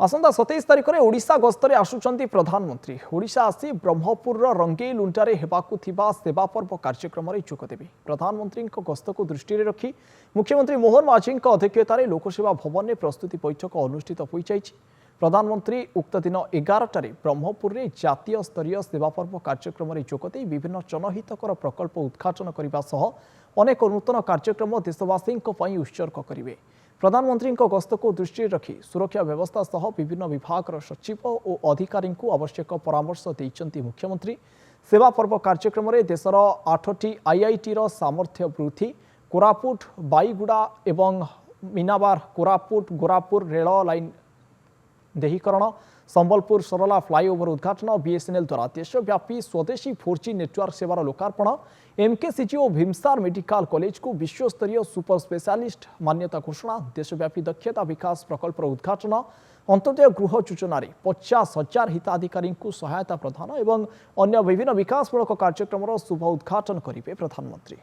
आसंता 27 तारिख में ओडिशा गस्तरे आसुचंती प्रधानमंत्री। ओडिशा आसी ब्रह्मपुर रंगेई लुंटारे हेबाकु थिबा सेवा पर्व कार्यक्रम में जोगदेवे। प्रधानमंत्री गस्त को दृष्टि रखी मुख्यमंत्री मोहन माझी अध्यक्षतार लोकसेवा भवन में प्रस्तुति बैठक अनुष्ठित हो जाइछि। प्रधानमंत्री उक्त दिन 11टार ब्रह्मपुर में जातीय स्तरीय सेवा पर्व कार्यक्रम में जोगदे विभिन्न जनहितकर प्रकल्प उद्घाटन करने सह अनेक नूतन कार्यक्रम देशवासी उत्सर्ग करेंगे। प्रधानमंत्री गस्त को दृष्टि रखी सुरक्षा व्यवस्था सह विभिन्न विभाग सचिव और अधिकारी आवश्यक परामर्श देइचंती मुख्यमंत्री। सेवा पर्व कार्यक्रम में देशर 8टी आईआईटी सामर्थ्य वृद्धि, कोरापुट बाईगुड़ा एवं मीनाबार कोरापुट गोरापुर रेल लाइन देहीकरण, संबलपुर सरला फ्लाईओवर उद्घाटन, बीएसएनएल द्वारा देशव्यापी स्वदेशी 4G नेटवर्क सेवार लोकार्पण, एमकेसीजी और भीमसार मेडिकल कॉलेज को विश्वस्तरीय सुपर स्पेशलिस्ट मान्यता घोषणा, देशव्यापी दक्षता विकास प्रकल्पर उद्घाटन, अंत्योदय गृह योजन 50,000 हिताधिकारी सहायता प्रदान और अन्य विभिन्न विकासमूलक कार्यक्रम शुभ उद्घाटन करेंगे प्रधानमंत्री।